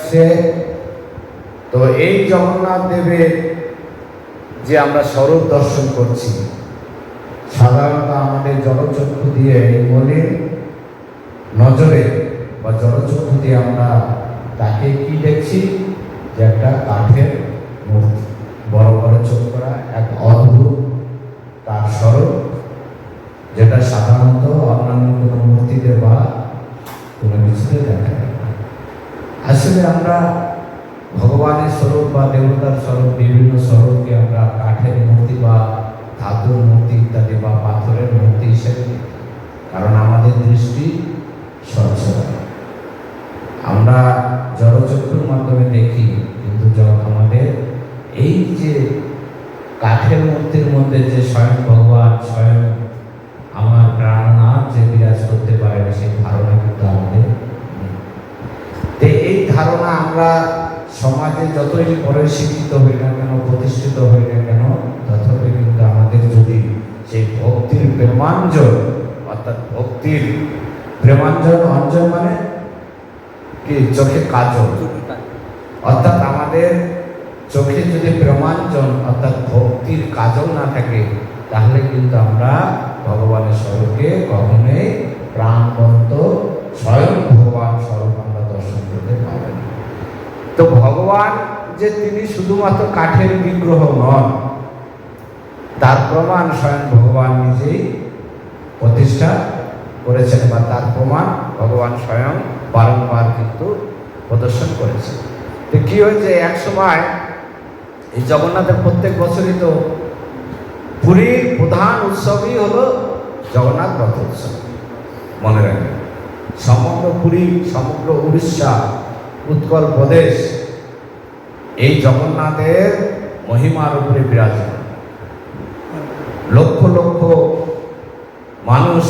আসছে। তো এই জগন্নাথ দেবের যে আমরা স্বরূপ দর্শন করছি, সাধারণত আমাদের জলচক্ষু দিয়ে বলে নজরে বা জলচক্ষু দিয়ে আমরা তাকে কি দেখছি, যে একটা কাঠের মূর্তি, বড় বড় চোখ করা এক অদ্ভুত তার স্বরূপ, যেটা সাধারণত অন্যান্য কোনো মূর্তিতে বা কোনো কিছুতে দেখা যায় না। আসলে আমরা ভগবানের স্বরূপ বা দেবতার স্বরূপ, বিভিন্ন স্বরূপকে আমরা কাঠের মূর্তি বা ধাতুর মূর্তি ইত্যাদি বা পাথরের মূর্তি হিসেবে, কারণ আমাদের দৃষ্টি স্বচ্ছ, আমরা জড়চক্ষুর মাধ্যমে দেখি, কিন্তু আমাদের এই যে কাঠের মূর্তির মধ্যে যে স্বয়ং ভগবান, স্বয়ং আমার প্রাণনাথ যে বিরাজ করতে পারেন, সেই ধারণা কিন্তু আমাদের নেই। এই ধারণা আমরা সমাজে যতই পরে শিক্ষিত হই না কেন, প্রতিষ্ঠিত হই না কেন, তথাপি কিন্তু আমাদের যদি সেই ভক্তির প্রেমাঞ্জন, অর্থাৎ ভক্তির প্রেমাঞ্জন, অঞ্জন মানে কি, চোখে কাজল, অর্থাৎ আমাদের চোখে যদি প্রেমাঞ্জন অর্থাৎ ভক্তির কাজল না থাকে, তাহলে কিন্তু আমরা ভগবানের স্বরূপকে কখনোই প্রাণবন্ত স্বয়ং ভগবান স্বরূপ আমরা দর্শন করতে পারবেন না। তো ভগবান যে তিনি শুধুমাত্র কাঠের বিগ্রহ নন, তার প্রমাণ স্বয়ং ভগবান নিজেই প্রতিষ্ঠা করেছেন, বা তার প্রমাণ ভগবান স্বয়ং বারংবার কিন্তু প্রদর্শন করেছেন। তো কি হয়েছে, এক সময় এই জগন্নাথের প্রত্যেক বছরই তো পুরীর প্রধান উৎসবই হলো জগন্নাথ রথ উৎসব। মনে রাখবেন, সমগ্র পুরী, সমগ্র উড়িষ্যা, উৎকল প্রদেশ এই জগন্নাথের মহিমার উপরে বিরাজমান। লক্ষ লক্ষ মানুষ,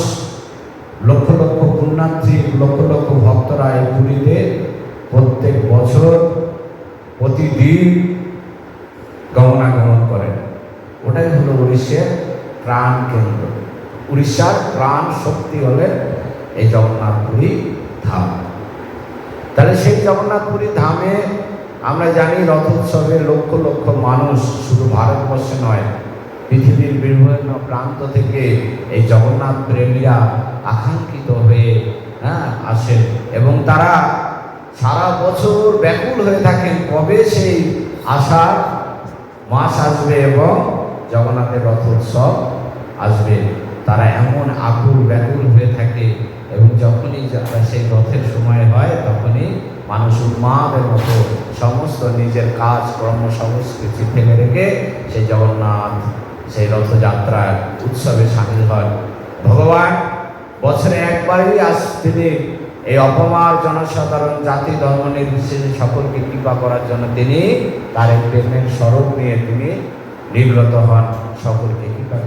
লক্ষ লক্ষ পুণ্যার্থী, লক্ষ লক্ষ ভক্তরা এই পুরীতে প্রত্যেক বছর প্রতিদিন গমনাগমন করেন। ওটাই হলো উড়িষ্যার প্রাণ কেন্দ্র। উড়িষ্যার প্রাণ শক্তি হলে এই জগন্নাথপুরী ধাম। তাহলে সেই জগন্নাথপুরী ধামে আমরা জানি রথ উৎসবে লক্ষ লক্ষ মানুষ শুধু ভারতবর্ষে নয়, পৃথিবীর বিভিন্ন প্রান্ত থেকে এই জগন্নাথ প্রেমীরা আকাঙ্ক্ষিত হয়ে আসেন, এবং তারা সারা বছর ব্যাকুল হয়ে থাকেন কবে সেই আষাঢ় মাস আসবে এবং জগন্নাথের রথ উৎসব আসবে। তারা এমন আকুল ব্যাকুল হয়ে থাকে, এবং যখনই সেই রথের সময় হয় তখনই মানুষ উন্মাদের মতো সমস্ত নিজের কাজ কর্ম সমস্ত কিছু ফেলে রেখে সেই জগন্নাথ সেই রথযাত্রার উৎসবে সামিল হন। ভগবান বছরে একবারই তিনি এই অপমার জনসাধারণ জাতি ধর্ম নির্বিশেষে সকলকে কৃপা করার জন্য তিনি তার এই প্রেমের স্বরূপ নিয়ে তিনি নির্গত হন সকলকে কৃপা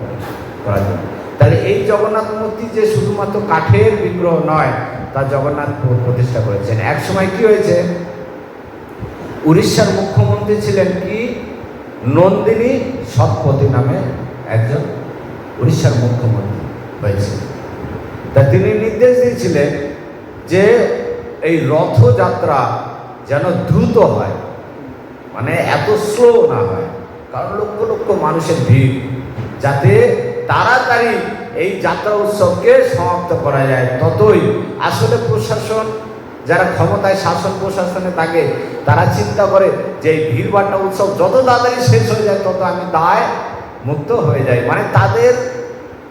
করার জন্য। তাহলে এই জগন্নাথ মূর্তি যে শুধুমাত্র কাঠের বিগ্রহ নয়, তা জগন্নাথ প্রতিষ্ঠা করেছেন। এক সময় কি হয়েছে, উড়িষ্যার মুখ্যমন্ত্রী ছিলেন কি নন্দিনী শতপথী নামে একজন উড়িষ্যার মুখ্যমন্ত্রী হয়েছে। তা তিনি নির্দেশ দিয়েছিলেন যে এই রথযাত্রা যেন দ্রুত হয়, মানে এত স্লো না হয়, কারণ লক্ষ লক্ষ মানুষের ভিড়, যাতে তাড়াতাড়ি এই যাত্রা উৎসবকে সমাপ্ত করা যায়। ততই আসলে প্রশাসন, যারা ক্ষমতায় শাসন প্রশাসনে থাকে, তারা চিন্তা করে যে এই ভিড়ভাট্টা উৎসব যত তাড়াতাড়ি শেষ হয়ে যায় তত আমি দায় মুক্ত হয়ে যাই। মানে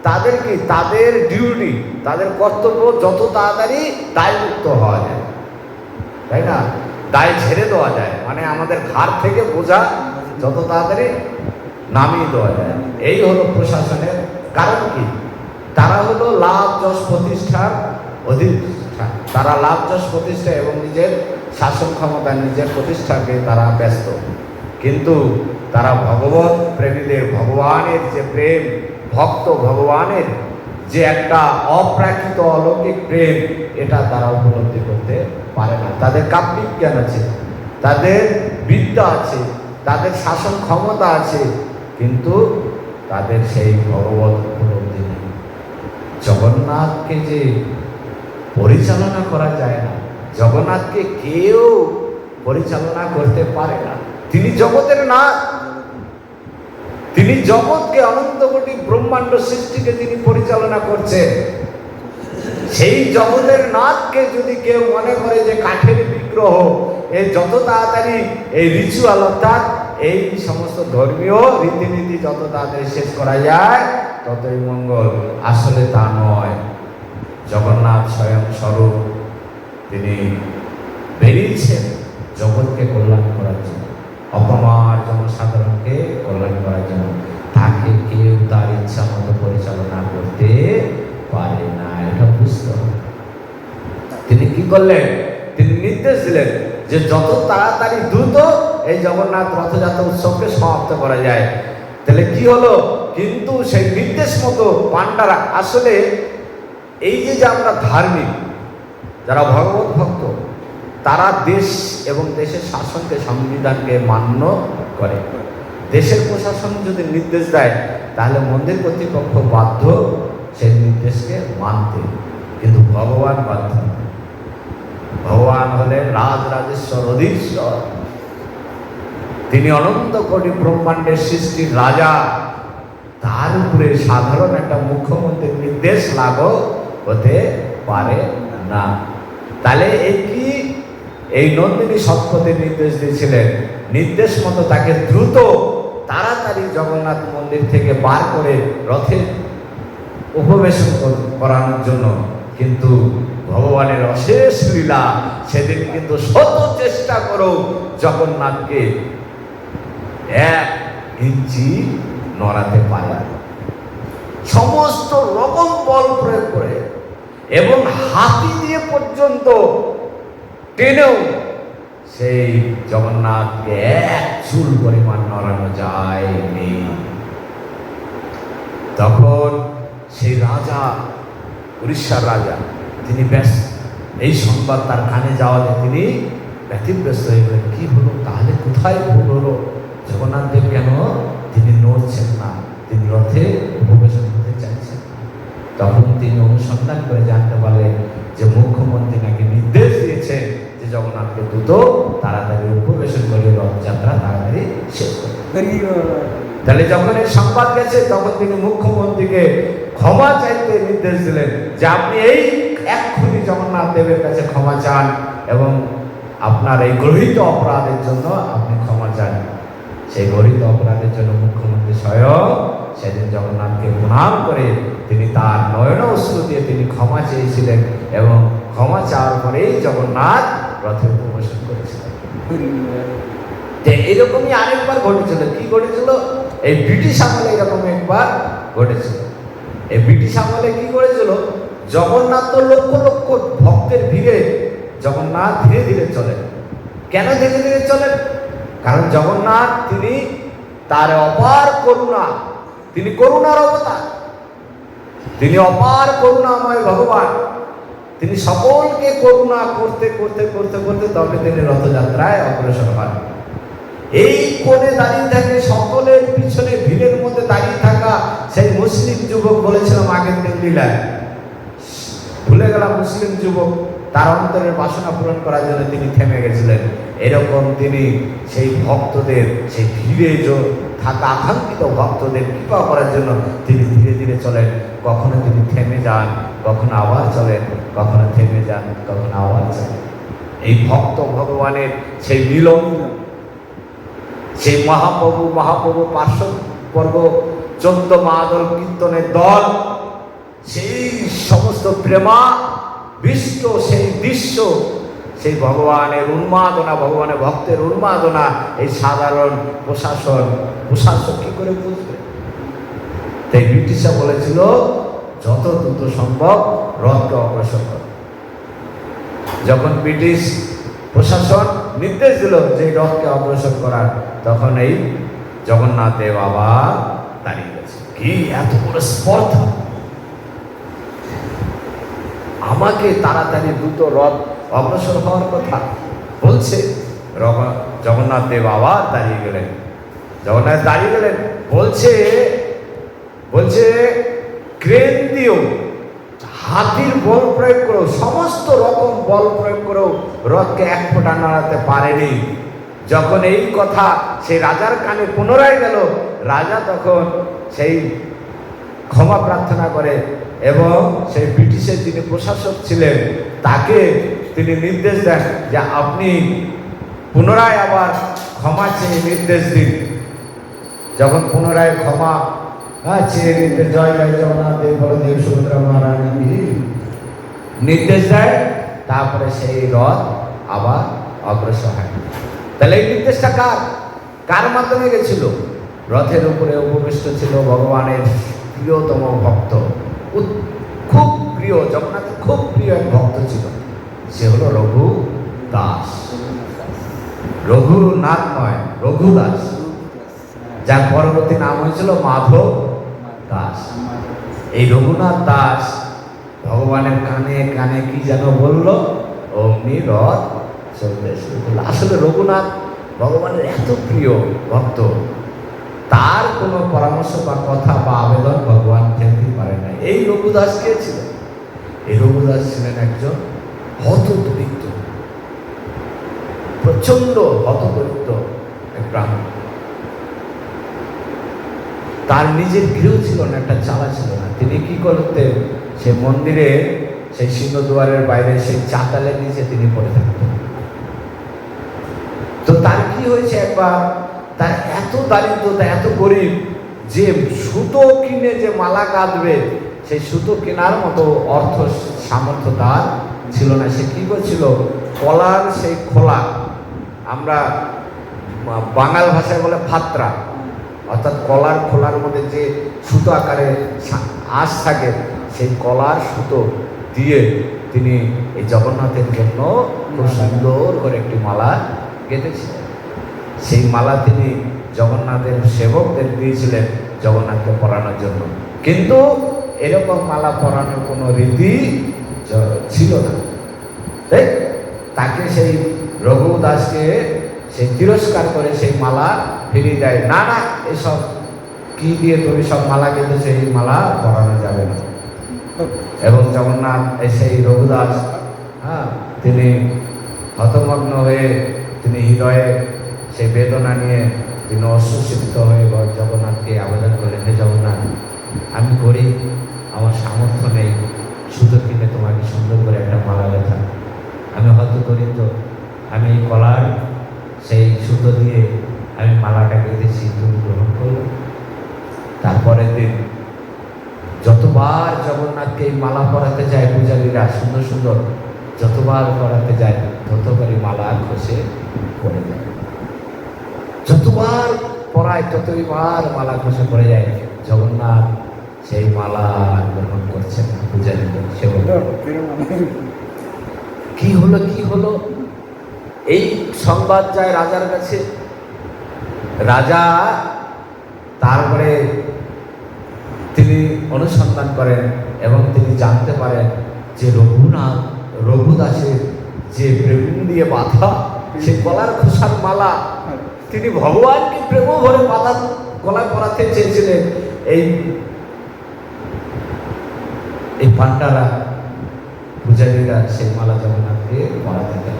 তাদের কি, তাদের ডিউটি, তাদের কর্তব্য যত তাড়াতাড়ি দায় মুক্ত হওয়া যায়, তাই না, দায় ছেড়ে দেওয়া যায়, মানে আমাদের ঘাড় থেকে বোঝা যত তাড়াতাড়ি নামিয়ে দেওয়া যায়। এই হলো প্রশাসনের কারণ। কি, তারা হলো লাভ যশ প্রতিষ্ঠার অধিষ্ঠান, তারা লাভ যশ প্রতিষ্ঠা এবং নিজের শাসন ক্ষমতা, নিজের প্রতিষ্ঠাকে তারা ব্যস্ত। কিন্তু তারা ভগবত প্রেমীদের, ভগবানের যে প্রেম, ভক্ত ভগবানের যে একটা অপ্রাকৃত অলৌকিক প্রেম, এটা তারা উপলব্ধি করতে পারে না। তাদের কাব্যিক জ্ঞান আছে, তাদের বিদ্যা আছে, তাদের শাসন ক্ষমতা আছে, কিন্তু তাদের সেই ভগবত উপলব্ধি নেই। জগন্নাথকে যে পরিচালনা করা যায় না, জগন্নাথকে কেউ পরিচালনা করতে পারে না। তিনি জগতের নাথ, তিনি জগৎকে, অনন্ত কোটি ব্রহ্মাণ্ড সৃষ্টিকে তিনি পরিচালনা করছেন। সেই জগতের নাথকে যদি কেউ মনে করে যে কাঠের বিগ্রহ, এই যত তাড়াতাড়ি এই রিচুয়াল অর্থাৎ এই সমস্ত ধর্মীয় রীতিনীতি যত তাড়াতাড়ি শেষ করা যায় ততই মঙ্গল, আসলে তা নয়। জগন্নাথ স্বয়ং স্বরূপ তিনি বেরিয়েছেন জগৎকে কল্যাণ করার জন্য, অপমার জনসাধারণকে কল্যাণ করার জন্য। তাকে কেউ তার ইচ্ছা মতো পরিচালনা করতে পারে না, এটা বুঝতে হবে। তিনি কি করলেন? তিনি নির্দেশ দিলেন যে যত তাড়াতাড়ি দ্রুত এই জগন্নাথ রথযাত্রা উৎসবকে সমাপ্ত করা যায়। তাহলে কি হলো? কিন্তু সেই নির্দেশ মতো পান্ডারা, আসলে এই যে আমরা ধার্মিক যারা ভগবত ভক্ত, তারা দেশ এবং দেশের শাসনকে, সংবিধানকে মান্য করে। দেশের প্রশাসন যদি নির্দেশ দেয় তাহলে মন্দির কর্তৃপক্ষ বাধ্য সেই নির্দেশকে মানতে, কিন্তু ভগবান বাধ্য। ভগবান হলেন রাজরাজেশ্বর, অধীশ্বর। তিনি অনন্ত কোটি ব্রহ্মাণ্ডের সৃষ্টির রাজা। তার উপরে সাধারণ একটা মুখ্যমন্ত্রীর নির্দেশ লাগু হতে পারে না। তাহলে এই নন্দিনী সৎপথে নির্দেশ দিয়েছিলেন, নির্দেশ মতো তাকে দ্রুত তাড়াতাড়ি জগন্নাথ মন্দির থেকে বার করে রথে উপবেশন করানোর জন্য। কিন্তু ভগবানের অশেষ লীলা, সেদিন কিন্তু শত চেষ্টা করো জগন্নাথকে 1 ইঞ্চি নড়াতে পারে, সমস্ত রকম বল প্রয়োগ করে এবং হাতি দিয়ে পর্যন্ত টেনেও সেই জগন্নাথকে 1 চুল পরিমাণ নড়ানো যায়নি। তখন সেই রাজা, উড়িষ্যার রাজা, তিনি এই সংবাদ তার কানে যাওয়াতে তিনি ব্যতিব্যস্ত হয়ে গেলেন। কি হলো? তাহলে কোথায় ভুল হলো? জগন্নাথ দেব কেন তিনি নড়ছেন না, তিনি রথে উপবেশন করতে চাইছেন না? তখন তিনি অনুসন্ধান করে জানতে পারলেন যে মুখ্যমন্ত্রী নাকি নির্দেশ দিয়েছে যে জগন্নাথকে দ্রুত তাড়াতাড়ি উপবেশন করে রথযাত্রা তাড়াতাড়ি শেষ করতে। তাহলে যখন এই সংবাদ গেছে তখন তিনি মুখ্যমন্ত্রীকে ক্ষমা চাইতে নির্দেশ দিলেন যে আপনি এই এক্ষুনি জগন্নাথ দেবের কাছে ক্ষমা চান এবং আপনার এই গৃহীত অপরাধের জন্য আপনি ক্ষমা চান। সেই গৃহীত অপরাধের জন্য মুখ্যমন্ত্রী স্বয়ং সেদিন জগন্নাথকে প্রণাম করে তিনি তার নয়ন অশ্রু দিয়ে তিনি ক্ষমা চেয়েছিলেন এবং ক্ষমা চাওয়ার পরেই জগন্নাথ রথে উপবেশন করেছিলেন। এরকমই আরেকবার ঘটেছিল। কি ঘটেছিল? এই ব্রিটিশ আমলে এরকম একবার ঘটেছিল। এই ব্রিটিশ আমলে কি করেছিল? জগন্নাথ তো লক্ষ লক্ষ ভক্তের ভিড়ে জগন্নাথ ধীরে ধীরে চলেন। কেন ধীরে ধীরে চলেন? কারণ জগন্নাথ তিনি তার অপার করুণা, তিনি করুণার অবতার, তিনি অপার করুণাময় ভগবান। তিনি সকলকে করুণা করতে করতে করতে করতে তবে তিনি রথযাত্রায় অগ্রসর হন। এই কোণে দাঁড়িয়ে থাকে, সকলের পিছনে ভিড়ের মধ্যে দাঁড়িয়ে থাকা সেই মুসলিম যুবক, বলেছিলাম আগের দিন লীলায়, ভুলে গেলাম মুসলিম যুবক, তার অন্তরের বাসনা পূরণ করার জন্য তিনি থেমে গেছিলেন। এরকম তিনি সেই ভক্তদের, সেই ভিড়ে থাকা আকাঙ্ক্ষিত ভক্তদের কৃপা করার জন্য তিনি ধীরে ধীরে চলেন। কখনো তিনি থেমে যান, কখনো আবার চলেন, কখনো থেমে যান, কখনো আবার চলেন। এই ভক্ত ভগবানের সেই মিলন, সেই মহাপ্রভু পার্শ্ববর্গ 14 মাদল কীর্তনের দল, সেই সমস্ত প্রেমা বিষ্ট সেই দৃশ্য, সেই ভগবানের উন্মাদনা, ভগবানের ভক্তের উন্মাদনা, এই সাধারণ প্রশাসক কি করে বুঝবে? তাই ব্রিটিশরা বলেছিল যত দ্রুত সম্ভব রথকে অগ্রসর কর। যখন ব্রিটিশ প্রশাসন নির্দেশ দিল যে রথকে অগ্রসর করার, তখন এই জগন্নাথ দেব আবার দাঁড়িয়ে গেছে। কি এত বড় স্পর্ধা! আমাকে তাড়াতাড়ি দ্রুত রথ অগ্রসর হওয়ার কথা বলছে। জগন্নাথ দেব আবার দাঁড়িয়ে গেলেন। জগন্নাথ দাঁড়িয়ে গেলেন, বলছে ক্রেন দিও, হাতির বল প্রয়োগ করেও, সমস্ত রকম বল প্রয়োগ করেও রথকে এক ফোঁটা নাড়াতে পারেনি। যখন এই কথা সেই রাজার কানে পুনরায় গেল, রাজা তখন সেই ক্ষমা প্রার্থনা করে এবং সেই ব্রিটিশের যিনি প্রশাসক ছিলেন তাকে তিনি নির্দেশ দেন যে আপনি পুনরায় আবার ক্ষমা চেয়ে নির্দেশ দিন। যখন পুনরায় ক্ষমা চেয়ে নির্দেশ, জয় জয় জগন্নাথ দেব বলদেব সুভদ্রা মহারানী নির্দেশ দেয়, তারপরে সেই রথ আবার অগ্রসর হয়। তাহলে এই নির্দেশটা কার মাধ্যমে গেছিল? রথের উপরে উপবিষ্ট ছিল ভগবানের প্রিয়তম ভক্ত, খুব প্রিয়, জগন্নাথের খুব প্রিয় এক ভক্ত ছিল, সে হলো রঘুদাস। রঘুনাথ নয়, রঘুদাস, যার পরবর্তী নাম হয়েছিল মাধব দাস। এই রঘুনাথ দাস ভগবানের কানে কানে কি যেন বলল, অমনি রথ চলতে শুরু করলো। আসলে রঘুনাথ ভগবানের এত প্রিয় ভক্ত, তার কোনো পরামর্শ বা কথা বা আবেদন ভগবান ফেলতে পারে না। এই রঘুদাস কে ছিলেন? এই রঘুদাস ছিলেন একজন হতদরিদ্র, প্রচন্ড হতদরিদ্র এক ব্রাহ্মণ। তার নিজের গৃহ ছিল না, একটা চালা ছিল না। তিনি কি করতেন? সে মন্দিরে সেই সিংহদুয়ারের বাইরে সেই চাতালের নিচে তিনি পড়ে থাকতেন। তো তার কি হয়েছে, একবার তার এত দারিদ্রতা, এত গরিব যে সুতো কিনে যে মালা গাঁথবে সেই সুতো কেনার মতো অর্থ সামর্থ্য তার ছিল না। সে কি করছিল? কলার সেই খোলা, আমরা বাঙাল ভাষায় বলে ফাত্রা, অর্থাৎ কলার খোলার মধ্যে যে সুতো আকারে আঁশ থাকে, সেই কলার সুতো দিয়ে তিনি এই জগন্নাথের জন্য খুব সুন্দর করে একটি মালা গেঁথেছিলেন। সেই মালা তিনি জগন্নাথের সেবকদের দিয়েছিলেন জগন্নাথকে পরানোর জন্য, কিন্তু এরকম মালা পরানোর কোনো রীতি ছিল না। তাকে সেই রঘুদাসকে সে তিরস্কার করে সেই মালা ফিরিয়ে দেয়। না না, এসব কি দিয়ে তুমি সব মালা গেঁথেছো, এই মালা পরানো যাবে না। এবং জগন্নাথ সেই রঘুদাস তিনি হতমগ্ন হয়ে, তিনি হৃদয়ে সেই বেদনা নিয়ে তিনি অশ্রুসিক্ত হয়ে জগন্নাথকে আবেদন করলেন, হে জগন্নাথ, আমি গরিব, আমার সামর্থ্য নেই সুতো কিনে তোমাকে সুন্দর করে একটা মালা গেঁথা, আমি হয়তো দরিদ্র, আমি এই কলার সেই সুতো দিয়ে আমি মালাটা গেঁথেছি, তুমি গ্রহণ করলো। তারপরের দিন যতবার জগন্নাথকে এই মালা পরাতে যায় পূজারীরা, সুন্দর সুন্দর যতবার পরাতে যায় ততবারই মালা খসে পড়ে যায়। যতবার পরায় ততবার মালা খসে পড়ে যায়। জগন্নাথ সেই মালা গ্রহণ করছেন না। পূজারীদের সেবক কি হলো, কি হলো? এই সংবাদ যায় রাজার কাছে। রাজা তারপরে তিনি অনুসন্ধান করেন এবং তিনি জানতে পারেন যে রঘুদাসের যে প্রেম দিয়ে বাঁধা সে গলার খোসার মালা, তিনি ভগবানকে প্রেম ভরে বাঁধা গলায় পরাতে চেয়েছিলেন। এই পান্ডারা পূজারীরা সেই মালা জগন্নাথকে পরাতে দেন।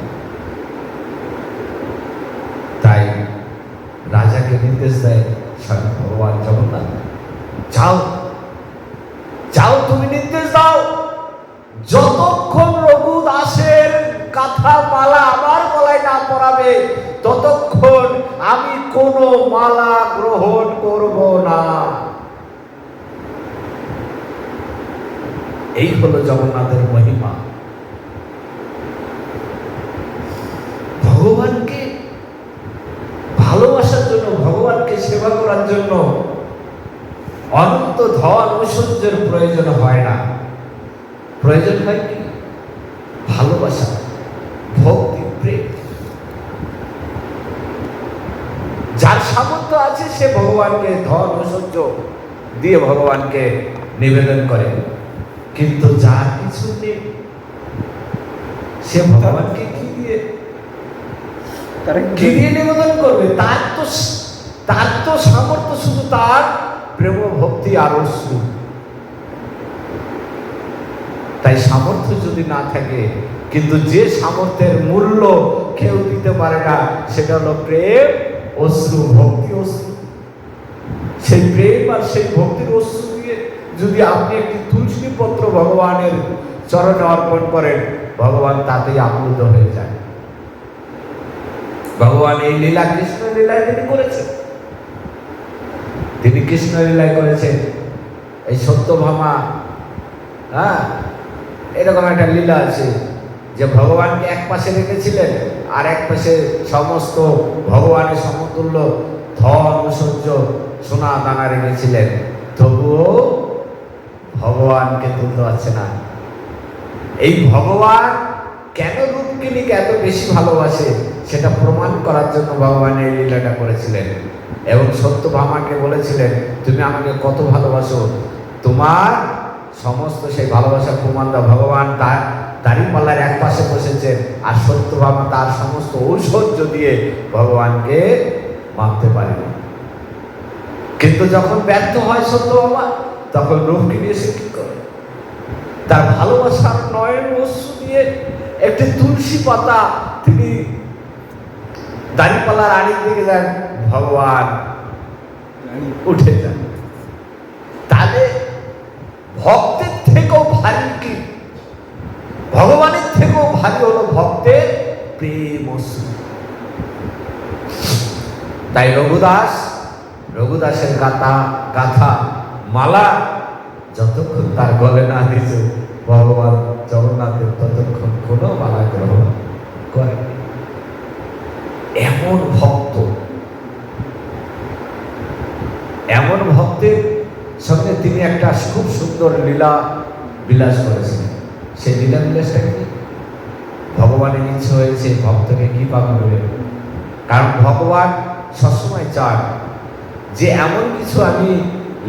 তাই রাজাকে নির্দেশ দেয় স্বয়ং ভগবান জগন্নাথ, যাও যাও, তুমি নির্দেশ দাও, যতক্ষণ রঘুদাসের কাঁথা মালা আমার গলায় না পরাবে ততক্ষণ আমি কোনো মালা গ্রহণ করব না। এই হলো জগন্নাথের মহিমা। ভগবানকে ভালোবাসার জন্য, ভগবানকে সেবা করার জন্য অনন্ত ধন ঐশ্বর্যের প্রয়োজন হয় না। প্রয়োজন হয় কি? ভালোবাসা, ভক্তি, প্রেম। যার সামর্থ্য আছে সে ভগবানকে ধন ঐশ্বর্য দিয়ে ভগবানকে নিবেদন করে, কিন্তু যার কিছু নেই সে ভগবানকে কি দিয়ে নিবেদন করবে? তার তো সামর্থ্য শুধু তার প্রেম, ভক্তি আর অশ্রু। তাই সামর্থ্য যদি না থাকে, কিন্তু যে সামর্থ্যের মূল্য কেউ দিতে পারে না, সেটা হলো প্রেম অশ্রু, ভক্তি অশ্রু। সেই প্রেম আর সেই ভক্তির অশ্রু দিয়ে যদি আপনি একটি তুলসী পত্র ভগবানের চরণে অর্পণ করেন, ভগবান তাতেই আপ্লুত হয়ে যায়। ভগবান এই লীলা কৃষ্ণ লীলায় তিনি করেছেন। তিনি কৃষ্ণ লীলায় করেছেন। এই সত্যভামা, এরকম একটা লীলা আছে যে ভগবানকে এক পাশে রেখেছিলেন, আর এক পাশে সমস্ত ভগবানের সমতুল্য ধন ঐশ্বর্য সোনা দানা রেখেছিলেন, তবুও ভগবানকে তুলতে পারছে না। এই ভগবান কেন রূপকিনীকে এত বেশি ভালোবাসে সেটা প্রমাণ করার জন্য ভগবান এই লীলাটা করেছিলেন। এবং সত্যভামাকে বলেছিলেন, তুমি আমাকে কত ভালোবাসো, তোমার সমস্ত সেই ভালোবাসার প্রমাণ দাও। ভগবান তার দাঁড়িপাল্লার এক পাশে বসেছেন, আর সত্যভামা তার সমস্ত ঐশ্বর্য দিয়ে ভগবানকে মাপতে পারেনি। কিন্তু যখন ব্যর্থ হয় সত্যভামা, তখন রূপকিনী এসে কি করে, তার ভালোবাসার নয়ন অশ্রু দিয়ে একটি তুলসী পাতা তিনি দাঁড়িপাল্লার আড়ির দিকে দেন, ভগবান উঠে যান। তাহলে ভক্তের থেকেও ভারী কি, ভগবানের থেকেও ভারী হলো ভক্তের প্রেম অশ্রু। তাই রঘুদাসের গাথা মালা যতক্ষণ তার গলে না দিয়েছে ভগবান জগন্নাথের, ততক্ষণ কোনো মালা গ্রহণ করে। এমন ভক্তের সঙ্গে তিনি একটা খুব সুন্দর লীলা বিলাস করেছেন। সেই লীলা বিলাসটা কি, ভগবানের ইচ্ছে হয়েছে ভক্তকে কি পাবে, কারণ ভগবান সবসময় চান যে এমন কিছু আমি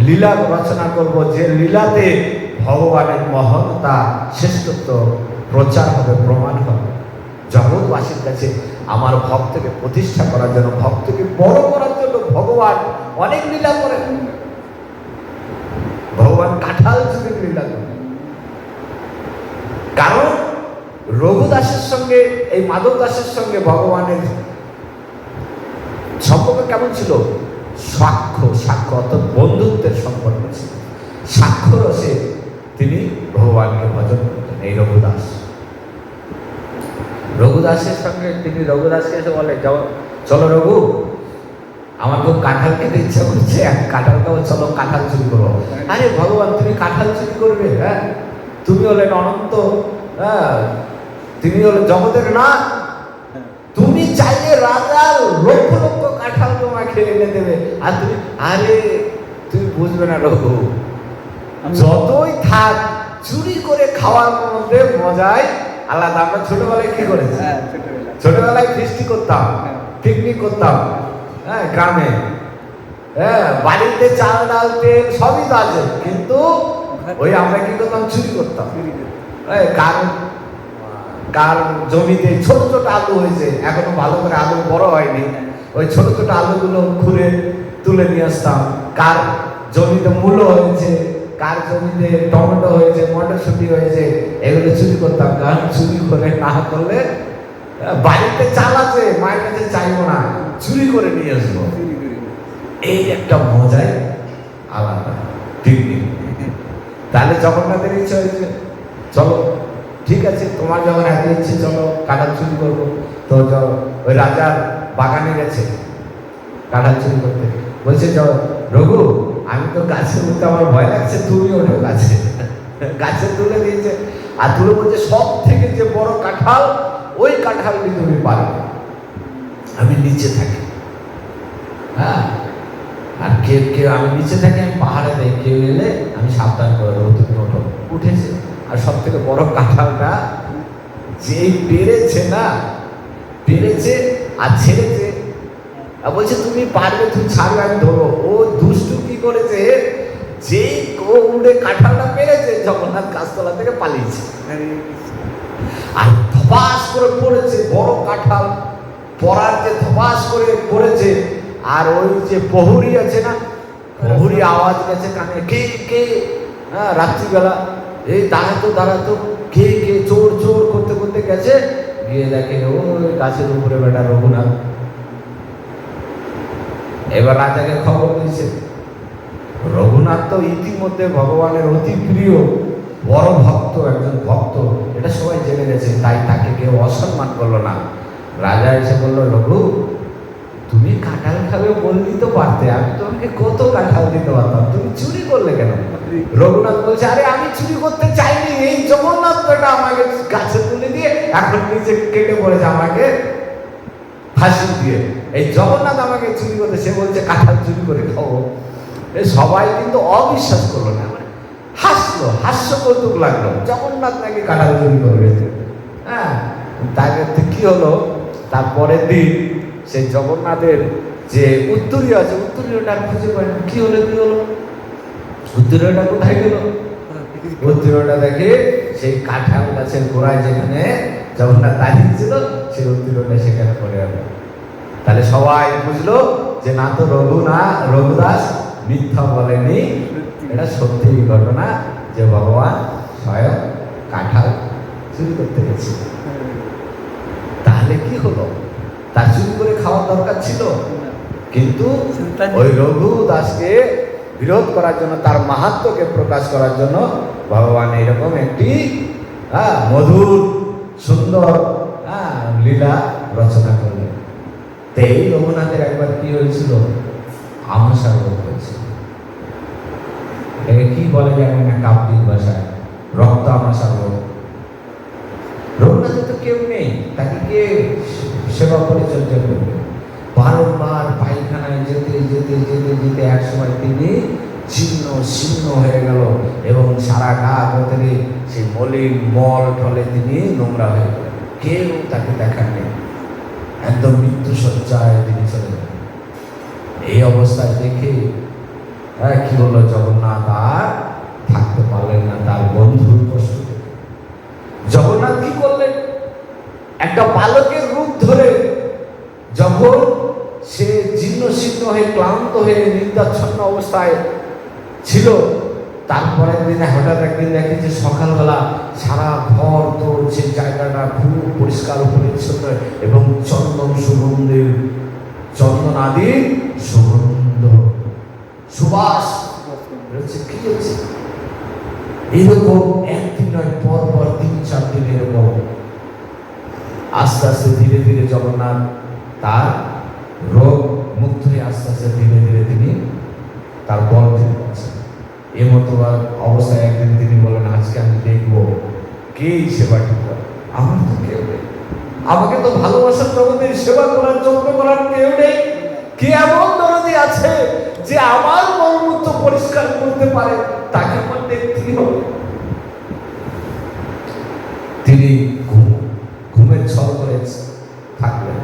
লীলা রচনা করব যে লীলাতে ভগবানের মহানতা শ্রেষ্ঠত্ব প্রচার হবে, প্রমাণ হবে জগৎবাসীর কাছে। আমার ভক্তকে প্রতিষ্ঠা করার জন্য, ভক্তকে বড় করার জন্য ভগবান অনেক লীলা করেন। ভগবান কাঁঠাল যুগের লীলা করেন, কারণ রঘুদাসের সঙ্গে এই মাধব দাসের সঙ্গে ভগবানের সম্পর্ক কেমন ছিল, সাক্ষ্য অর্থাৎ বন্ধুত্বের সম্পর্ক ছিল। সাক্ষ্য রসে তিনি ভগবানকে ভজন করতেন। এই রঘুদাসের সঙ্গে তিনি রঘুদাসকে এসে বলে, চলো রঘু, আমার খুব কাঁঠাল খেতে ইচ্ছা করছে, কাঁঠাল খাবো, চলো কাঁঠাল চুরি করবো। আরে ভগবান, তুমি কাঁঠাল চুরি করবে? হ্যাঁ, তুমি হলেন অনন্ত, তিনি হলেন জগতের না, তুমি চাইলে রাজা লক্ষ লক্ষ কাঁঠাল তোমাকে এনে দেবে, আর তুমি, আরে তুমি বুঝবে না রঘু, যতই থাক চুরি করে খাওয়ার মধ্যে মজাই আলাদা। আমরা ছোটবেলায় কি করেছি, ছোটবেলায় ফিস্টি করতাম, পিকনিক করতাম, গ্রামে, বাড়িতে চাল ডাল তেল সবই তো আছে, কিন্তু ওই আমরা কি করতাম, চুরি করতাম। কার জমিতে ছোট ছোট আলু হয়েছে, এখনো ভালো করে আলু বড় হয়নি, ওই ছোট ছোট আলুগুলো খুঁড়ে তুলে নিয়ে আসতাম। কার জমিতে মূলো হয়েছে, কার জমিতে টমেটো হয়েছে, মটরশুঁটি হয়েছে, এগুলো চুরি করতাম। কারণ চুরি করে না করলে, বাড়িতে চাল আছে, মায়ের কাছে চাইবো না, চুরি করে নিয়ে আসবো। এই একটা মজাই আলাদা পিকনিক। তাহলে জগন্নাথের ইচ্ছে হয়েছে, চলো ঠিক আছে, তোমার যখন এত ইচ্ছে, চলো কাঁঠাল চুরি করবো। তো ওই রাজার বাগানে গেছে কাঁঠাল চুরি করতে, বলছে রঘু, আমি তো গাছে উঠতে আমার ভয় লাগছে, তুমি ওঠো গাছে। গাছে তুলে দিয়েছে, আর তুলে বলছে, সব থেকে যে বড় কাঁঠাল, ওই কাঁঠালটি তুমি পারবে, আমি নিচে থাকি। হ্যাঁ, আর কেউ আমি নিচে থাকি, আমি পাহাড়ে দেয়, কেউ এলে আমি সাবধান করে দেবো, তুমি ওঠো। উঠেছে, আর সব থেকে বড় কাঁঠালটা যে পেরেছে আর ছেড়েছে, আর বলছে তুমি পারবে, তুমি ছাড়বে, আমি ধরো। ও দুষ্টু কি করেছে, যেই উড়ে কাঁঠালটা পেরেছে, জগন্নাথ গাছতলা থেকে পালিয়েছে, আর ধপাস করে পড়েছে বড় কাঁঠাল, পড়ার যে ধপাস করে পড়েছে, আর ওই যে প্রহরী আছে না, প্রহরী আওয়াজ গেছে কানে, কে কে, রাত্রিবেলা এই দাঁড়াতো দাঁড়াতো, কে কে চোর চোর করতে করতে গেছে, গিয়ে দেখে ওই গাছের উপরে বেটা রঘুনাথ। এবার রাজাকে খবর দিয়েছে। রঘুনাথ তো ইতিমধ্যে ভগবানের অতি প্রিয় বড় ভক্ত, একজন ভক্ত, এটা সবাই জেনে গেছে, তাই তাকে কেউ অসম্মান করলো না। রাজা এসে বললো, রঘু তুমি কাঁঠাল খাবে বললি তো পারতে, আমি তোমাকে কত কাঁঠাল দিতে পারতাম, তুমি চুরি করলে কেন? রঘুনাথ বলছে, আরে আমি চুরি করতে চাইনি, এই জগন্নাথ বেটা আমাকে গাছে তুলে দিয়ে এখন নিচে কেটে পড়েছে আমাকে ফাঁসি দিয়ে। এই জগন্নাথ আমাকে চুরি করতে, সে বলছে কাঁঠাল চুরি করে খাবো। সবাই কিন্তু অবিশ্বাস করলো না, হাসলো, হাস্যকৌতুক লাগলো, জগন্নাথ নাকি কাঁঠাল চুরি করবে। হ্যাঁ, তারপরে কি হলো, তারপরের দিন সেই জগন্নাথের যে উত্তরীয় আছে, উত্তরীয়টা খুঁজে পায় না। কি হলো কি হলো, উত্তরীয়টা কোথায় গেল? উত্তরীয়টা দেখে সেই কাঁঠাল গাছের গোড়ায় যেখানে জগন্নাথ দাঁড়িয়ে ছিল, সেই উত্তরীয়টা সেখানে পড়ে গেল। তাহলে সবাই বুঝলো যে না তো রঘুদাস মিথ্যা বলেনি, এটা সত্যি ঘটনা যে ভগবান স্বয়ং কাঁঠাল চুরি করতে গেছে। তাহলে কি হলো, তার চুরি করে খাওয়ার দরকার ছিল, কিন্তু ওই রঘুদাসকে বিরোধ করার জন্য, তার মাহাত্ম্যকে প্রকাশ করার জন্য ভগবান এরকম একটি মধুর সুন্দর লীলা রচনা করলেন। তো এই রঘুনাথের একবার কি হয়েছিল, আমাশা রোগ হয়েছিল। এটাকে কি বলে জানেন না কাব্যিক ভাষায়? রক্ত আমাশা রোগ। রঘুনাথের তো কেউ নেই, তাকে কে সেবা পরিচর্যা করবে? বারংবার পায়খানায় যেতে যেতে যেতে যেতে একসময় তিনি ছিন্ন ছিন্ন হয়ে গেল এবং সারা গা ভেতরে সেই মলিন মল টলে তিনি নোংরা হয়ে গেলেন। কেউ তাকে দেখার নেই, একদম মৃত্যু শয্যায় তিনি চলে গেলেন। এই অবস্থায় দেখে কি হলো, জগন্নাথ আর থাকতে পারলেন না তার বন্ধুর কষ্ট থেকে। জগন্নাথ কি করলেন, একটা বালকের রূপ ধরে, যখন সে জীর্ণ শীর্ণ হয়ে ক্লান্ত হয়ে নির্দাচ্ছন্ন অবস্থায় ছিল, তারপরের দিনে হঠাৎ একদিন দেখে যে সকালবেলা সারা ঘর তো সেই জায়গাটা খুব পরিষ্কার পরিচ্ছন্ন এবং চন্দন সুগন্ধের, চন্দন আদি সুগন্ধ সুবাস রয়েছে। কি হচ্ছে এরকম একদিন নয়, পর পর 3-4 দিন এরকম আস্তে আস্তে ধীরে ধীরে জগন্নাথ তার রোগ মুক্ত হয়ে আস্তে আস্তে ধীরে ধীরে তিনি তার বল ফিরে পাচ্ছেন। এ মতো অবস্থায় একদিন তিনি বলেন, আজকে আমি দেখবো কে সেবা ঠিক করে, আমার তো কেউ নেই, আমাকে তো ভালোবাসার জগতের সেবা করার যত্ন করার কেউ নেই। কে এমন দরদি আছে যে আমার মলমূত্র পরিষ্কার করতে পারে, তাকে আমার দেখতেই হবে। তিনি ঘুমের ছল করে থাকলেন,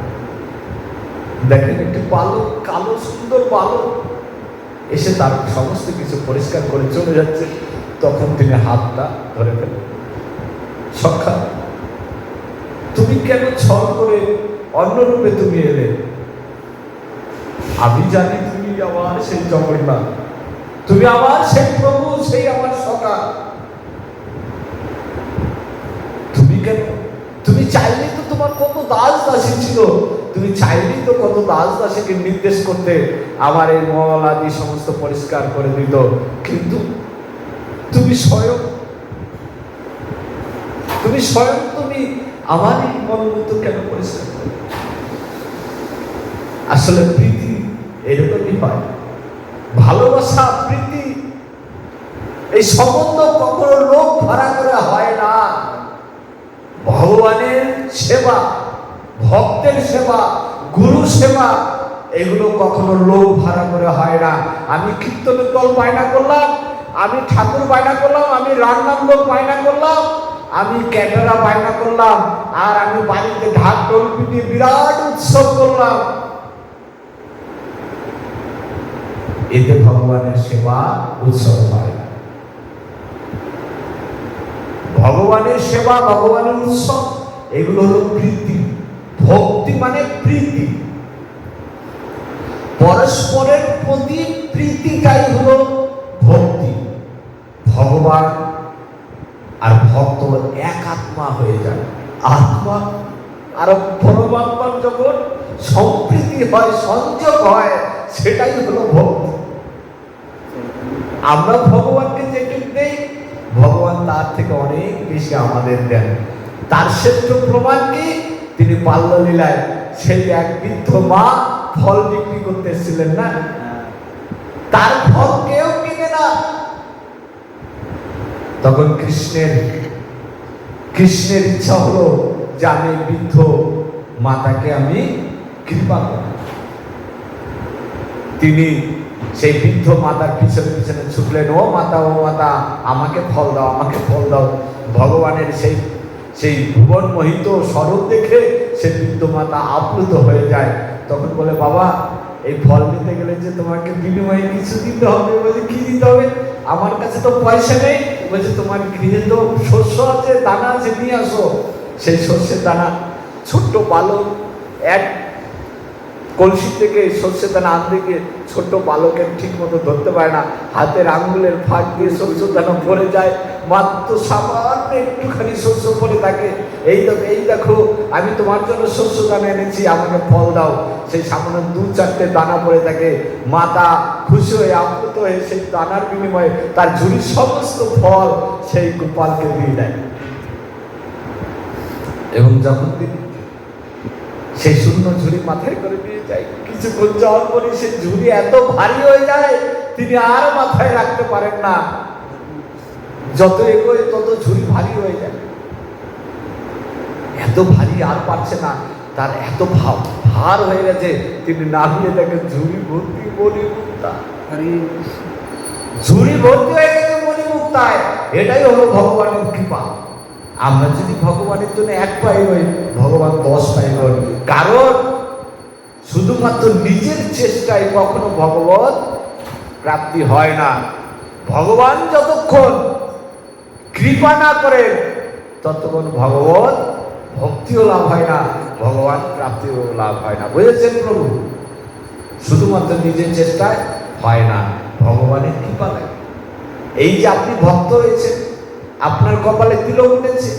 দেখেন একটি বালক, কালো সুন্দর বালক এসে তার সমস্ত কিছু পরিষ্কার করে চলে যাচ্ছে। তখন তিনি হাতটা ধরে ফেলেন, সখা তুমি কেন ছল করে অন্য রূপে তুমি এলে? আমি জানি তুমি আমার সেই জগন্নাথ, তুমি আমার সেই প্রভু, সেই আমার সখা। তুমি কেন, তুমি চাইলে তো তোমার কত দাস দাসী ছিল, তুমি চাইলেই তো কত দাস দাসীকে নির্দেশ করতে আমার এই মল আদি সমস্ত পরিষ্কার করে দিত, কিন্তু তুমি স্বয়ং তুমি আমার এই মলমূত্র কেন পরিষ্কার করো? আসলে প্রীতি এরকমই হয়, ভালোবাসা প্রীতি, এই সম্বন্ধ কখনো লোক ভাড়া করে হয় না। ভগবানের সেবা, ভক্তের সেবা, গুরু সেবা, এগুলো কখনো লোক ভাড়া করে হয় না। আমি কীর্তনের দল বায়না করলাম, আমি ঠাকুর বায়না করলাম, আমি রান্নার লোক বায়না করলাম, আমি ক্যামেরা বায়না করলাম, আর আমি বাড়িতে ঢাক ঢোল পিটিয়ে বিরাট উৎসব করলাম, এতে ভগবানের সেবা উৎসব হয় না। ভগবানের সেবা, ভগবানের উৎসব, এগুলো হলো প্রীতি। ভক্তি মানে প্রীতি, পরস্পরের প্রতি প্রীতিটাই হলো ভক্তি। ভগবান একাত্মা হয়ে যায়। আত্মা আর পরমাত্মার যখন সম্প্রীতি হয়, সংযোগ হয়, সেটাই হলো ভক্তি। আমরা ভগবানকে যেটুকু দেই, ভগবান তার থেকে অনেক বেশি আমাদের দেন। তার শ্রেষ্ঠ প্রমাণ কি? তিনি বাল্যলীলায় সেই এক বৃদ্ধ মা ফল বিক্রি করতে এসেছিলেন না, তার ফল কেউ কিনে না। তখন কৃষ্ণের ইচ্ছা হলো যে আমি বৃদ্ধ মাতাকে আমি কৃপা করব। তিনি সেই বৃদ্ধ মাতার পিছনে পিছনে ছুটলেন, ও মাতা, ও মাতা, আমাকে ফল দাও, আমাকে ফল দাও। ভগবানের সেই ভুবন মোহিত স্বরূপ দেখে সে বৃদ্ধ মাতা আপ্লুত হয়ে যায়। তখন বলে, বাবা, এই ফল নিতে গেলে যে তোমাকে বিনিময়ে কিছু দিতে হবে। বলে, কি দিতে হবে? আমার কাছে তো পয়সা নেই। বলছে, তোমার গৃহে তো শস্য আছে, দানা আছে, নিয়ে আসো। সেই শস্যের দানা, ছোট্ট বালক এক কলসি থেকে সর্ষের দানা আনতে গিয়ে ছোট্ট বালকের ঠিক মতো ধরতে পারে না, হাতের আঙ্গুলের ফাঁক দিয়ে সর্ষের দানা পড়ে যায়। মাত্র সামান্য একটুখানি শস্য পড়ে থাকে। এই দেখো, আমি তোমার জন্য শস্য দানা এনেছি, আমাকে ফল দাও। সেই সামান্য 2-4টে দানা পড়ে থাকে। মাতা খুশি হয়ে আপ্লুত হয়ে সেই দানার বিনিময়ে তার ঝুড়ির সমস্ত ফল সেই গোপালকে দিয়ে দেয়। এবং যখন তিনি সেই শূন্য ঝুড়ি মাথায় করে নিয়ে যায়, কিছুক্ষণ যাওয়ার পরে সেই ঝুড়ি এত ভারী হয়ে যায়, তিনি আর মাথায় রাখতে পারেন না। যত এগোয় তত ঝুড়ি ভারী হয়ে যায়, এত ভারী আর পারছে না, তার এত ভার হয়ে গেছে। তিনি নামিয়ে দেখেন ঝুড়ি ভর্তি মণিমুক্তা, ঝুড়ি ভর্তি হয়ে গেছে মণিমুক্তায়। এটাই হলো ভগবানের কৃপা। আমরা যদি ভগবানের জন্য 1 পাই হই, ভগবান 10 পাই হন। কারণ শুধুমাত্র নিজের চেষ্টায় কখনো ভগবত প্রাপ্তি হয় না। ভগবান যতক্ষণ কৃপা না করেন, ততক্ষণ ভগবত ভক্তিও লাভ হয় না, ভগবান প্রাপ্তিও লাভ হয় না। বুঝেছেন প্রভু? শুধুমাত্র নিজের চেষ্টায় হয় না, ভগবানের কৃপা লাগে। এই যে আপনি ভক্ত হয়েছেন, আপনার কপালে তিলক উঠেছে,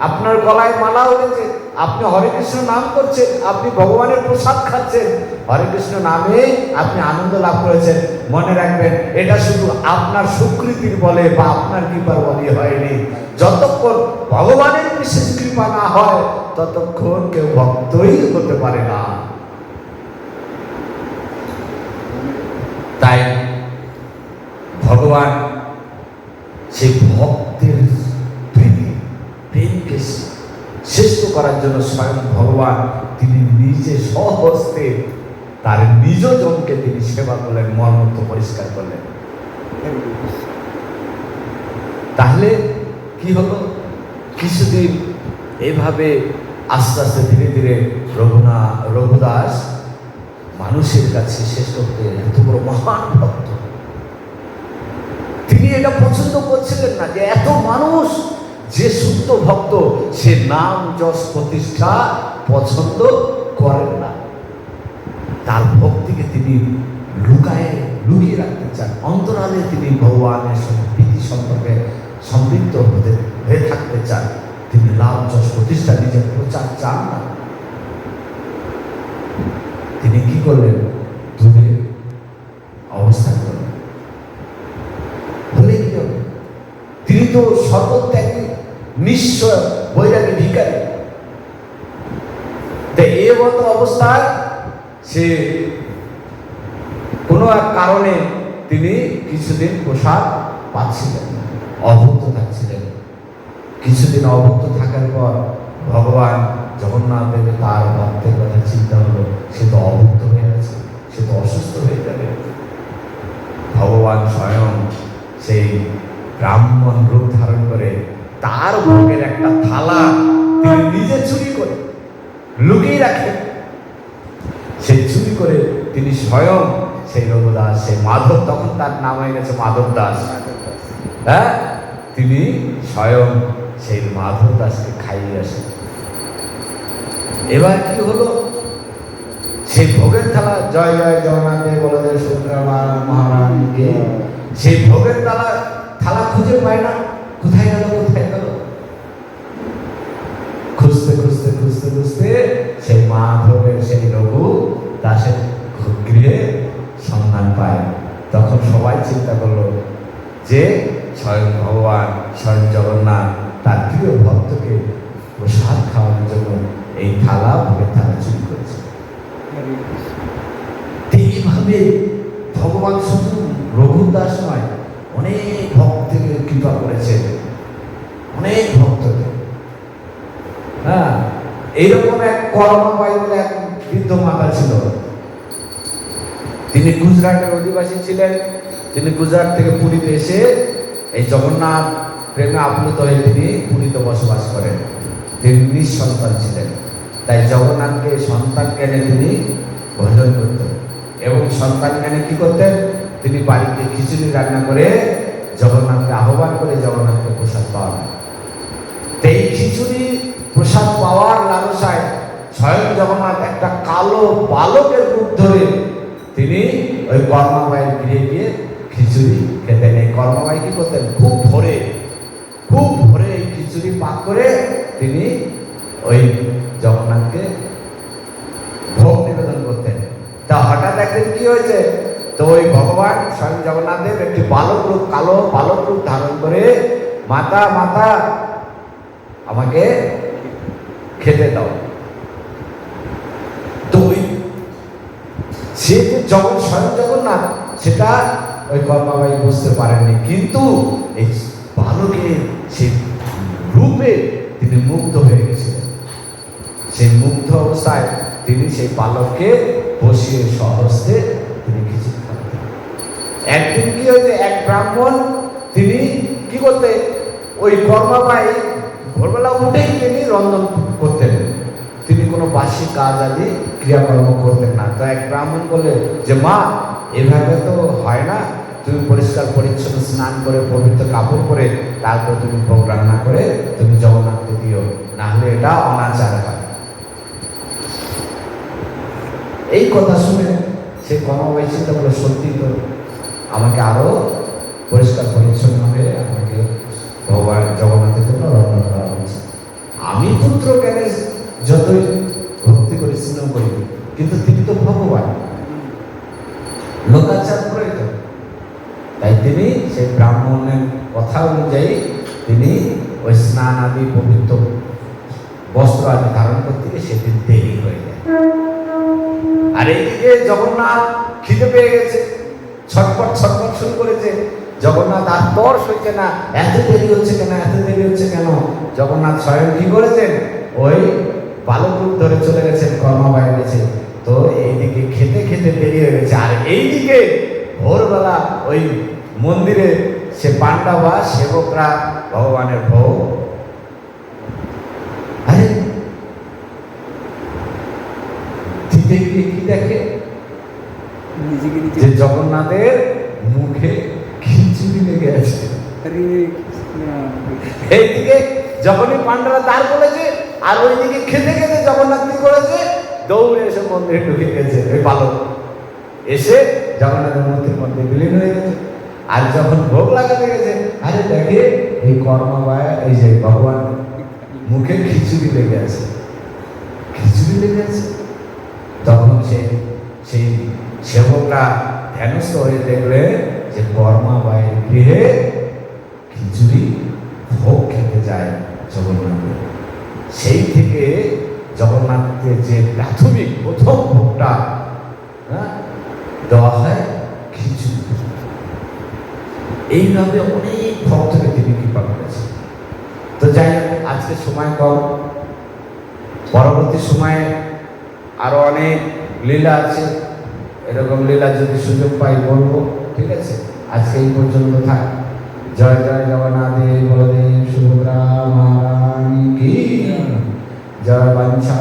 আপনার গলায় মালা উঠেছে, আপনি হরে কৃষ্ণ নাম করছেন, আপনি ভগবানের প্রসাদ খাচ্ছেন, হরে কৃষ্ণ নামে আপনি আনন্দ লাভ করেছেন। মনে রাখবেন, এটা শুধু আপনার সুকৃতির বলে বা আপনার কৃপার বলে হয়নি। যতক্ষণ ভগবানের বিশেষ কৃপা না হয়, ততক্ষণ কেউ ভক্তই হতে পারে না। তাই ভগবান সেই ভক্তের প্রেমকে শ্রেষ্ঠ করার জন্য স্বয়ং ভগবান তিনি নিজে স্বহস্তে তার নিজ জনকে তিনি সেবা করলেন, মর্মত্ব পরিষ্কার করলেন। তাহলে কি হলো? কিছুদিন এইভাবে আস্তে আস্তে ধীরে ধীরে রঘুদাস মানুষের কাছে শ্রেষ্ঠ হতে, এত বড় মহান ভক্ত। তিনি এটা পছন্দ করছিলেন না যে এত মানুষ, যে শুদ্ধ ভক্ত সে নাম যশ প্রতিষ্ঠা পছন্দ করেন না। তার ভক্তিকে তিনি লুকিয়ে রাখতে চান, অন্তরালে তিনি ভগবানের সঙ্গে প্রীতি সম্পর্কে সম্পৃক্ত হয়ে থাকতে চান। তিনি লাভ যশ প্রতিষ্ঠা নিজের প্রচার চান না। তিনি কি করলেন? দূরে অবস্থান করলেন। বলে কি হবে? তিনি তো সর্বত্যাগী, নিশ্চয় বৈরাগী, ভিখারী। এই মতো অবস্থায় সে কোনো এক কারণে তিনি কিছুদিন প্রসাদ পাচ্ছিলেন, অভুক্ত থাকছিলেন। কিছুদিন অভুক্ত থাকার পর ভগবান জগন্নাথ দেব তার ভক্তের কথা চিন্তা হলো, সে তো অভুক্ত হয়ে আছে, সে তো অসুস্থ হয়ে যাবে। ভগবান স্বয়ং সেই ব্রাহ্মণ রূপ ধারণ করে তার ভোগের একটা থালা তিনি নিজে চুরি করে লুকিয়ে রাখেন। সেই চুরি করে তিনি স্বয়ং সেই রঘুদাস, সেই মাধব, তখন তার নাম হয়ে গেছে মাধব দাস, হ্যাঁ, তিনি স্বয়ং সেই মাধব দাসকে খাইয়ে আসেন। এবার কি হলো? সেই ভোগের থালা, জয় জয় জগন্নাথ দেব বলদেব সুভদ্রা মহারানীকে, সেই ভোগের থালা খুঁজে পায় না। কোথায় গেল? খুঁজতে খুঁজতে সেই মাধবের সেই রঘু দাসের গৃহে সন্ধান পায়। তখন সবাই চিন্তা করলো যে স্বয়ং ভগবান, স্বয়ং জগন্নাথ তার প্রিয় ভক্তকে প্রসাদ খাওয়ানোর জন্য এই থালা, ভোগের থালা চুরি করেছে। এইভাবে ভগবান শুধু রঘুদাস নয়, অনেক ভক্তকে কৃপা করেছে, অনেক ভক্তকে। হ্যাঁ, এইরকম এক কর্মবাই বলে এক বৃদ্ধ মাতা ছিল। তিনি গুজরাটের অধিবাসী ছিলেন। তিনি গুজরাট থেকে পুরীতে এসে এই জগন্নাথ প্রেমে আপ্লুত হয়ে তিনি পুরীতে বসবাস করেন। তিনি নিঃসন্তান ছিলেন, তাই জগন্নাথকে সন্তান জ্ঞানে তিনি ভজন করতেন এবং সন্তান জ্ঞানে কি করতেন, তিনি বাড়িতে খিচুড়ি রান্না করে জগন্নাথকে আহ্বান করে জগন্নাথকে প্রসাদ পাওয়ান। এই খিচুড়ি প্রসাদ পাওয়ার লালসায় স্বয়ং জগন্নাথ একটা কালো বালকের রূপ ধরে তিনি ওই কর্মাবাইয়ের গৃহে গিয়ে খিচুড়ি খেতেন। এই কর্মাবাই কি করতেন, খুব ভোরে এই খিচুড়ি পাক করে তিনি ওই জগন্নাথকে ভোগ নিবেদন করতেন। তা হঠাৎ একদিন কি হয়েছে, তো ওই ভগবান স্বয়ং জগন্নাথের একটি বালক রূপ, কালো বালক রূপ ধারণ করে, মাতা মাতা আমাকে খেতে দাও। তো ওই সে যে স্বয়ং জগন্নাথ সেটা ওই কর্মাবাই বুঝতে পারেননি, কিন্তু এই বালকের সেই রূপে তিনি মুগ্ধ হয়ে গেছিলেন। সেই মুগ্ধ অবস্থায় তিনি সেই বালককে বসিয়ে সহস্তে তিনি খিচুড়ি খাওয়াতেন। একদিন কি হয়েছে, এক ব্রাহ্মণ তিনি কি করতে, ওই কর্মাবাই ভোরবেলা উঠেই তিনি রন্ধন করতেন। তিনি কোনো বাসি কাজ আদি ক্রিয়াকর্ম করতেন না। তো এক ব্রাহ্মণ বলে যে মা, এভাবে তো হয় না, তুমি পরিষ্কার পরিচ্ছন্ন স্নান করে পবিত্র কাপড় পরে তারপর তুমি ভোগ রান্না করে তুমি জগন্নাথকে দিও, না হলে এটা অনাচার হয়। এই কথা শুনে সে কর্মবাই চিন্তা করে, সত্যি তো আমাকে আরো পরিষ্কার পরিচ্ছন্ন হয়ে আমাকে ভগবান জগন্নাথের জন্য রন্ধন করা হচ্ছে। আমি পুত্র জ্ঞানে যতই ভক্তি করি, স্নেহ করি, কিন্তু তিনি তো ভগবান, লোকাচার প্রয়োজন। তাই তিনি সেই ব্রাহ্মণের কথা অনুযায়ী তিনি ওই স্নান আদি পবিত্র বস্ত্র আদি ধারণ করতে গিয়ে সেদিন দেরি হয়ে যায়। আর এইদিকে জগন্নাথ খিদে পেয়ে গেছে, ছটপট শুরু করেছে। জগন্নাথ আর তর্স হয়েছে না, এত দেরি হচ্ছে কেন। জগন্নাথ স্বয়ং কি করেছেন, ওই বালক রূপ ধরে চলে গেছেন, কর্মাবাই গেছে। তো এইদিকে খেতে খেতে দেরি হয়ে গেছে। আর এইদিকে ভোরবেলা ওই মন্দিরে সে পান্ডা বা সেবকরা ভগবানের ভোগ, আরে কি দেখে যে জগন্নাথের মুখে খিচুড়ি লেগে আছে। এইদিকে যখনই পান্ডারা দ্বার বলেছে, আর ওইদিকে খেতে খেতে জগন্নাথ কি করেছে, দৌড়ে এসে মন্দিরে ঢুকে গেছে। ওই বালক এসে জগন্নাথের মূর্তির মধ্যে বিলীন হয়ে গেছে। আর যখন ভোগ লাগাতে গেছে, আরে দেখে এই কর্মাবাই, এই যে ভগবান মুখে খিচুড়ি লেগে আছে। তখন সেই সেবকরা ধ্যানস্থ হয়ে দেখলে যে কর্মাবাইয়ের গৃহে খিচুড়ি ভোগ খেতে যায় জগন্নাথ। সেই থেকে জগন্নাথকে যে প্রাথমিক প্রথম ভোগটা দেওয়া হয় খিচুড়ি। এইভাবে অনেক ভক্তকে তিনি কৃপা করেছে। তো যাই হোক, আজকে সময় কম, পরবর্তী সময়ে আরো অনেক লীলা আছে। এরকম লীলা যদি সুযোগ পাই বলবো, ঠিক আছে? আজকে এই পর্যন্ত থাক। জয় জয় জগন্নাথ বলদেব সুভদ্রা মহারানী কি জয়। বাঞ্ছা